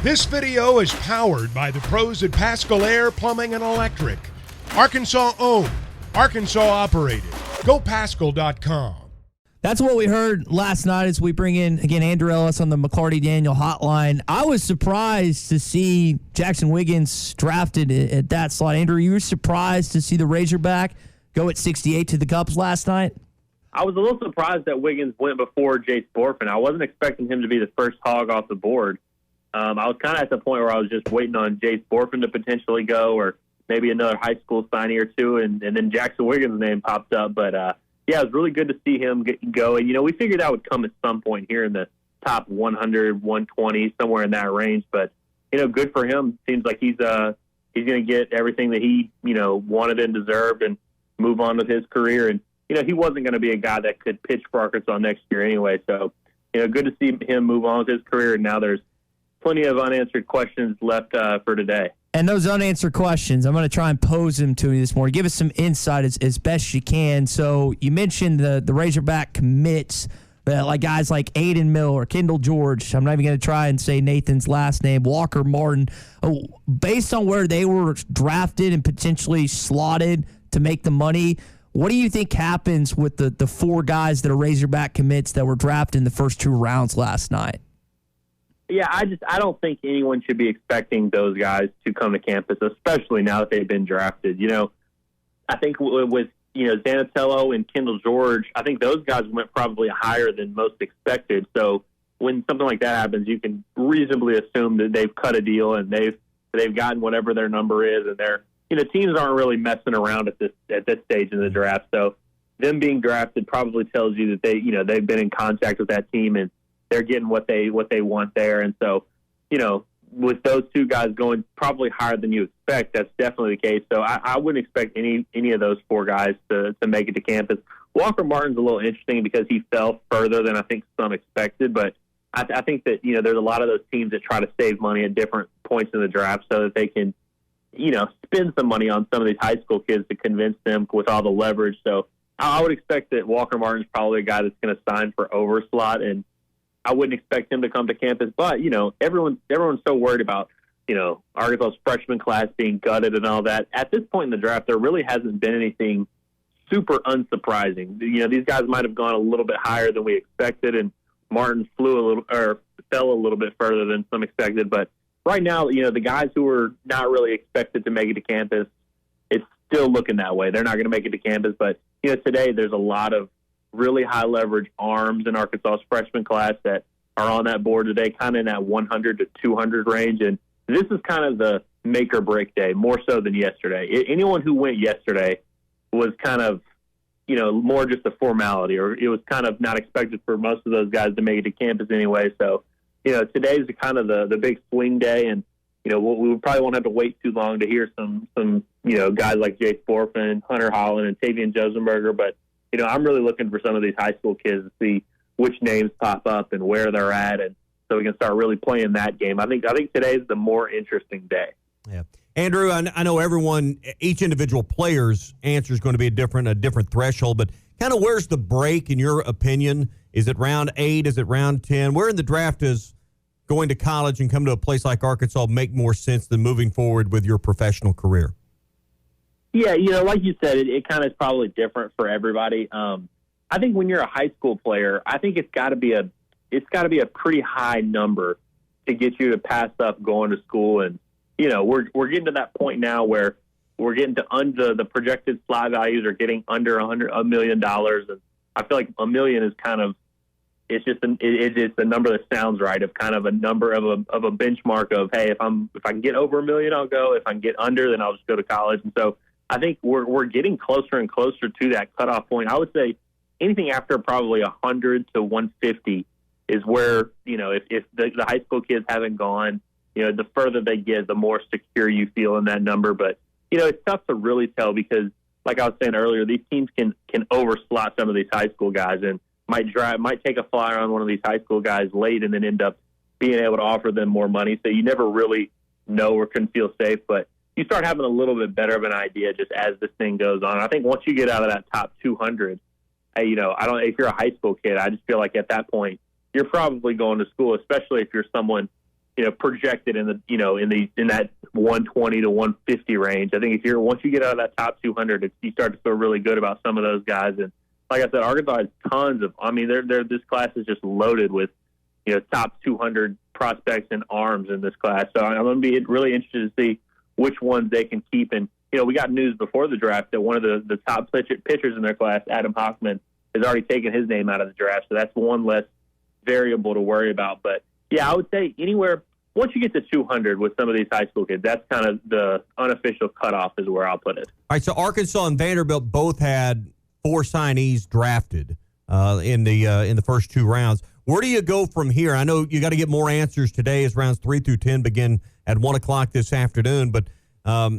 This video is powered by the pros at Pascal Air Plumbing and Electric. Arkansas owned, Arkansas operated. GoPascal.com. That's what we heard last night as we bring in, again, Andrew Ellis on the McCarty-Daniel hotline. I was surprised to see Jaxon Wiggins drafted at that slot. Andrew, you were surprised to see the Razorback go at 68 to the Cubs last night? I was a little surprised that Wiggins went before Jace Borfin. I wasn't expecting him to be the first hog off the board. I was kind of at the point where I was just waiting on Jace Borfin to potentially go, or maybe another high school signee or two, and then Jaxon Wiggins' name popped up. But, yeah, it was really good to see him go. And, we figured that would come at some point here in the top 100, 120, somewhere in that range. But, good for him. Seems like he's going to get everything that he, wanted and deserved and move on with his career. And, he wasn't going to be a guy that could pitch for Arkansas next year anyway. So, good to see him move on with his career. And now there's plenty of unanswered questions left for today. And those unanswered questions, I'm going to try and pose them to you this morning. Give us some insight as best you can. So you mentioned the Razorback commits, like guys like Aiden Miller, Kendall George. I'm not even going to try and say Nathan's last name, Walker Martin. Based on where they were drafted and potentially slotted to make the money, what do you think happens with the four guys that are Razorback commits that were drafted in the first two rounds last night? Yeah, I don't think anyone should be expecting those guys to come to campus, especially now that they've been drafted. I think with Zanatello and Kendall George, I think those guys went probably higher than most expected. So when something like that happens, you can reasonably assume that they've cut a deal and they've gotten whatever their number is, and they're teams aren't really messing around at this stage in the draft. So them being drafted probably tells you that they've been in contact with that team and they're getting what they want there. And so, with those two guys going probably higher than you expect, that's definitely the case. So I wouldn't expect any of those four guys to make it to campus. Walker Martin's a little interesting because he fell further than I think some expected, but I think that, there's a lot of those teams that try to save money at different points in the draft so that they can, spend some money on some of these high school kids to convince them with all the leverage. So I would expect that Walker Martin's probably a guy that's going to sign for overslot, and I wouldn't expect him to come to campus. But, everyone's so worried about, Arkansas's freshman class being gutted and all that. At this point in the draft, there really hasn't been anything super unsurprising. These guys might have gone a little bit higher than we expected, and Martin fell a little bit further than some expected. But right now, the guys who were not really expected to make it to campus, it's still looking that way. They're not going to make it to campus. But, today there's a lot of really high leverage arms in Arkansas's freshman class that are on that board today, kind of in that 100 to 200 range. And this is kind of the make or break day, more so than yesterday. Anyone who went yesterday was kind of, more just a formality, or it was kind of not expected for most of those guys to make it to campus anyway. So, today's kind of the big swing day, and, we probably won't have to wait too long to hear some guys like Jace Borfin, Hunter Holland, and Tavian Josenberger. But, I'm really looking for some of these high school kids to see which names pop up and where they're at, and so we can start really playing that game. I think today's the more interesting day. Yeah, Andrew, I know each individual player's answer is going to be a different threshold, but kind of where's the break in your opinion? Is it round 8? Is it round 10? Where in the draft is going to college and come to a place like Arkansas make more sense than moving forward with your professional career? Yeah, like you said, it kind of is probably different for everybody. I think when you're a high school player, I think it's got to be a pretty high number to get you to pass up going to school. And we're getting to that point now where we're getting to under the projected slot values are getting under $1 million, and I feel like $1 million is kind of it's a number that sounds right, of kind of a number of a benchmark of, hey, if I can get over $1 million, I'll go. If I can get under, then I'll just go to college. And so I think we're getting closer and closer to that cutoff point. I would say anything after probably 100 to 150 is where, if the high school kids haven't gone, the further they get, the more secure you feel in that number. But, it's tough to really tell because, like I was saying earlier, these teams can overslot some of these high school guys and might take a flyer on one of these high school guys late and then end up being able to offer them more money. So you never really know or can feel safe, but you start having a little bit better of an idea just as this thing goes on. I think once you get out of that top 200, if you're a high school kid, I just feel like at that point you're probably going to school, especially if you're someone projected in that 120 to 150 range. I think once you get out of that top 200, you start to feel really good about some of those guys. And like I said, Arkansas has tons of. I mean, this class is just loaded with top 200 prospects and arms in this class. So I'm going to be really interested to see which ones they can keep. And we got news before the draft that one of the top pitchers in their class, Adam Hoffman, has already taken his name out of the draft. So that's one less variable to worry about. But yeah, I would say anywhere once you get to 200 with some of these high school kids, that's kind of the unofficial cutoff is where I'll put it. All right, so Arkansas and Vanderbilt both had 4 signees drafted in the first 2 rounds. Where do you go from here? I know you got to get more answers today as rounds 3 through 10 begin at 1 o'clock this afternoon. But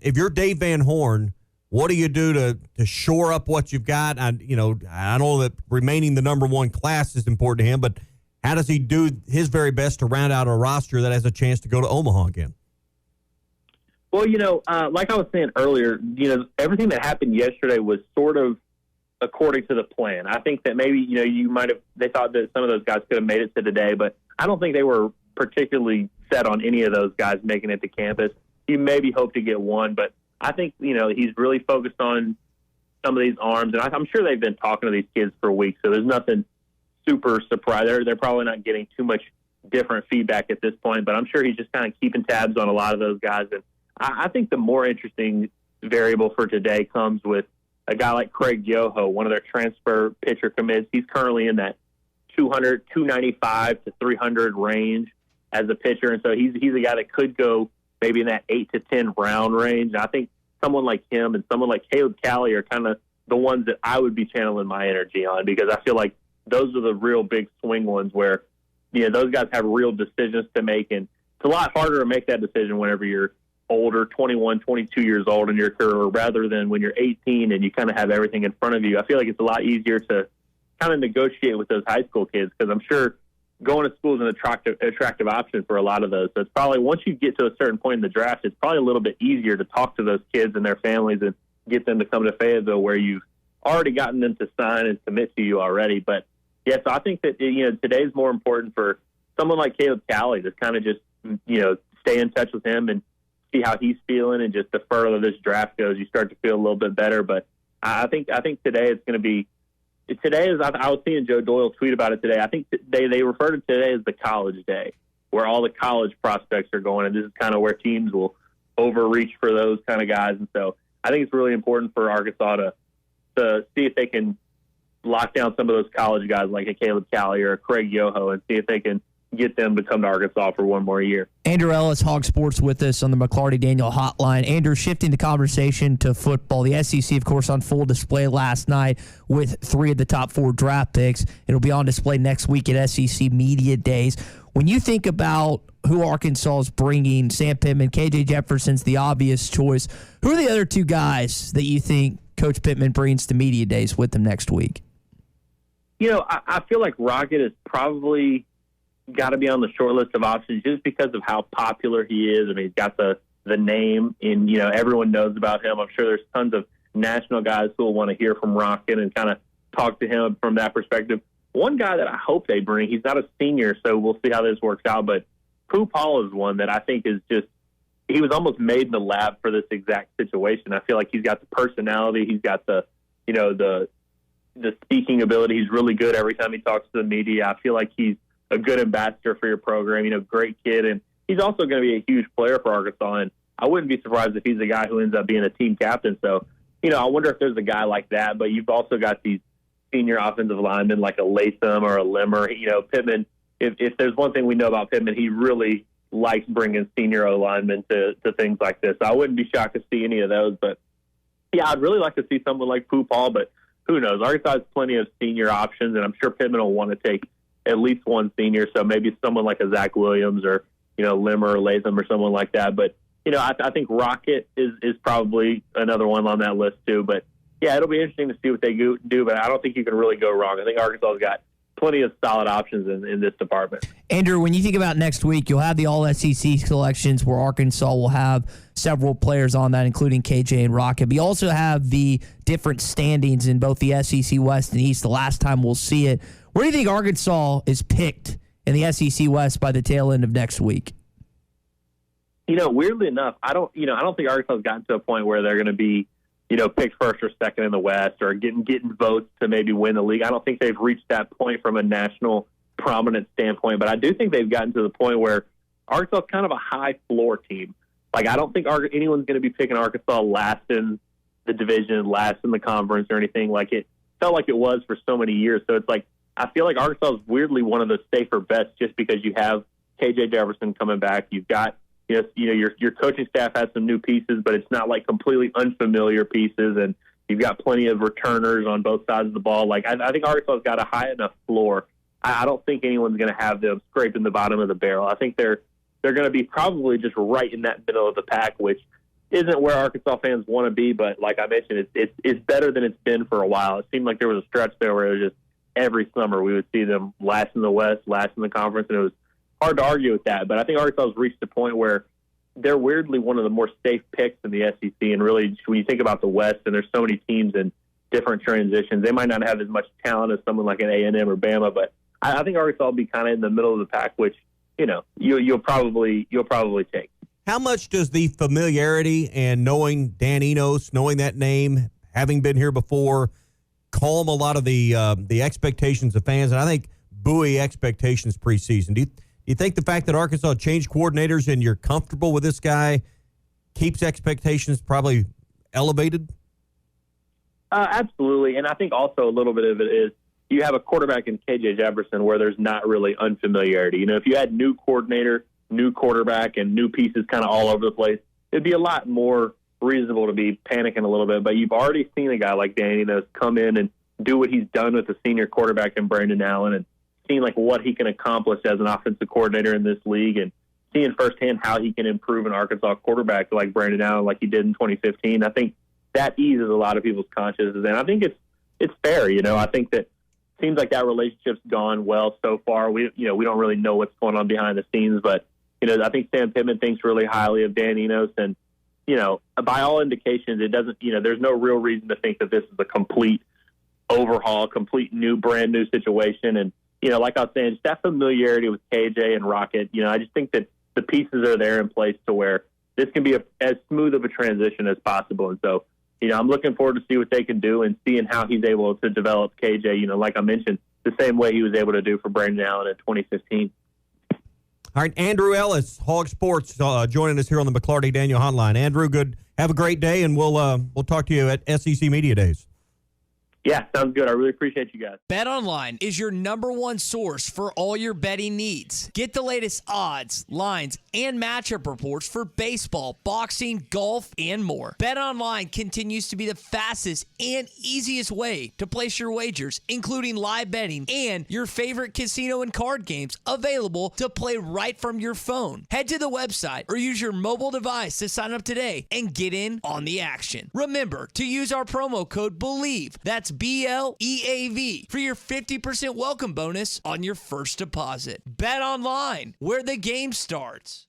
if you're Dave Van Horn, what do you do to shore up what you've got? I know that remaining the number 1 class is important to him, but how does he do his very best to round out a roster that has a chance to go to Omaha again? Well, like I was saying earlier, everything that happened yesterday was sort of according to the plan. I think that maybe, they thought that some of those guys could have made it to today, but I don't think they were particularly set on any of those guys making it to campus. You maybe hope to get one, but I think, he's really focused on some of these arms, and I'm sure they've been talking to these kids for weeks, so there's nothing super surprised. They're probably not getting too much different feedback at this point, but I'm sure he's just kind of keeping tabs on a lot of those guys. And I think the more interesting variable for today comes with a guy like Craig Yoho, one of their transfer pitcher commits. He's currently in that 295 to 300 range as a pitcher, and so he's a guy that could go maybe in that 8 to 10 round range. And I think someone like him and someone like Caleb Cali are kind of the ones that I would be channeling my energy on, because I feel like those are the real big swing ones where, those guys have real decisions to make. And it's a lot harder to make that decision whenever you're older, 21, 22 years old in your career, rather than when you're 18 and you kind of have everything in front of you. I feel like it's a lot easier to kind of negotiate with those high school kids, because I'm sure going to school is an attractive option for a lot of those. So it's probably, once you get to a certain point in the draft, it's probably a little bit easier to talk to those kids and their families and get them to come to Fayetteville, where you've already gotten them to sign and commit to you already. But yeah, so I think that, today's more important for someone like Caleb Cali to kind of just, stay in touch with him and see how he's feeling, and just the further this draft goes, you start to feel a little bit better. But I think today it's going to be, today is, I was seeing Joe Doyle tweet about it today. I think they refer to today as the college day, where all the college prospects are going, and this is kind of where teams will overreach for those kind of guys. And so I think it's really important for Arkansas to see if they can lock down some of those college guys like a Caleb Cali or a Craig Yoho, and see if they can get them to come to Arkansas for one more year. Andrew Ellis, HawgSports, with us on the McLarty Daniel hotline. Andrew, shifting the conversation to football. The SEC, of course, on full display last night with 3 of the top 4 draft picks. It'll be on display next week at SEC Media Days. When you think about who Arkansas is bringing, Sam Pittman, KJ Jefferson's the obvious choice. Who are the other 2 guys that you think Coach Pittman brings to Media Days with them next week? I feel like Rocket is probably got to be on the short list of options, just because of how popular he is. I mean, he's got the name, and everyone knows about him. I'm sure there's tons of national guys who will want to hear from Rocket and kind of talk to him from that perspective. One guy that I hope they bring, he's not a senior, so we'll see how this works out, but Pooh Paul is one that I think is just, he was almost made in the lab for this exact situation. I feel like he's got the personality, he's got the speaking ability. He's really good every time he talks to the media. I feel like he's a good ambassador for your program, great kid. And he's also going to be a huge player for Arkansas. And I wouldn't be surprised if he's a guy who ends up being a team captain. So, I wonder if there's a guy like that. But you've also got these senior offensive linemen like a Latham or a Limmer. Pittman, if there's one thing we know about Pittman, he really likes bringing senior O-linemen to things like this. So I wouldn't be shocked to see any of those. But, yeah, I'd really like to see someone like Pooh Paul. But who knows? Arkansas has plenty of senior options, and I'm sure Pittman will want to take at least one senior, so maybe someone like a Zach Williams or Limmer or Latham or someone like that. But I think Rocket is probably another one on that list too. But yeah, it'll be interesting to see what they do. But I don't think you can really go wrong. I think Arkansas's got plenty of solid options in this department. Andrew, when you think about next week, you'll have the All-SEC selections where Arkansas will have several players on that, including KJ and Rocket. But you also have the different standings in both the SEC West and East. The last time we'll see it. Where do you think Arkansas is picked in the SEC West by the tail end of next week? Weirdly enough, I don't think Arkansas has gotten to a point where they're going to be, picked first or second in the West or getting votes to maybe win the league. I don't think they've reached that point from a national prominent standpoint, but I do think they've gotten to the point where Arkansas is kind of a high floor team. Like, I don't think anyone's going to be picking Arkansas last in the division, last in the conference or anything. Like, it felt like it was for so many years. So it's like, I feel like Arkansas is weirdly one of the safer bets just because you have KJ Jefferson coming back. You've got, your coaching staff has some new pieces, but it's not like completely unfamiliar pieces. And you've got plenty of returners on both sides of the ball. Like, I think Arkansas's got a high enough floor. I don't think anyone's going to have them scraping the bottom of the barrel. I think they're going to be probably just right in that middle of the pack, which isn't where Arkansas fans want to be. But like I mentioned, it's better than it's been for a while. It seemed like there was a stretch there where it was just every summer we would see them last in the West, last in the conference, and it was hard to argue with that. But I think Arkansas has reached a point where they're weirdly one of the more safe picks in the SEC. And really, when you think about the West, and there's so many teams in different transitions, they might not have as much talent as someone like an A&M or Bama, but I think Arkansas will be kind of in the middle of the pack, which you'll probably take. How much does the familiarity and knowing Dan Enos, knowing that name, having been here before, calm a lot of the expectations of fans, and I think buoy expectations preseason? Do you think the fact that Arkansas changed coordinators and you're comfortable with this guy keeps expectations probably elevated? Absolutely, and I think also a little bit of it is you have a quarterback in KJ Jefferson where there's not really unfamiliarity. If you had new coordinator, new quarterback, and new pieces kind of all over the place, it'd be a lot more reasonable to be panicking a little bit. But you've already seen a guy like Dan Enos come in and do what he's done with the senior quarterback in Brandon Allen, and seeing like what he can accomplish as an offensive coordinator in this league, and seeing firsthand how he can improve an Arkansas quarterback like Brandon Allen, like he did in 2015. I think that eases a lot of people's consciences, and I think it's fair. I think that seems like that relationship's gone well so far. We don't really know what's going on behind the scenes, but I think Sam Pittman thinks really highly of Dan Enos, and by all indications, it doesn't. There's no real reason to think that this is a complete overhaul, brand new situation. And like I was saying, just that familiarity with KJ and Rocket. I just think that the pieces are there in place to where this can be as smooth of a transition as possible. And so, I'm looking forward to see what they can do and seeing how he's able to develop KJ, like I mentioned, the same way he was able to do for Brandon Allen in 2015. All right, Andrew Ellis, HawgSports, joining us here on the McClarty Daniel Hotline. Andrew, good. Have a great day, and we'll talk to you at SEC Media Days. Yeah, sounds good. I really appreciate you guys. BetOnline is your number one source for all your betting needs. Get the latest odds, lines, and matchup reports for baseball, boxing, golf, and more. BetOnline continues to be the fastest and easiest way to place your wagers, including live betting and your favorite casino and card games available to play right from your phone. Head to the website or use your mobile device to sign up today and get in on the action. Remember to use our promo code BELIEVE. That's BLEAV for your 50% welcome bonus on your first deposit. Bet online, where the game starts.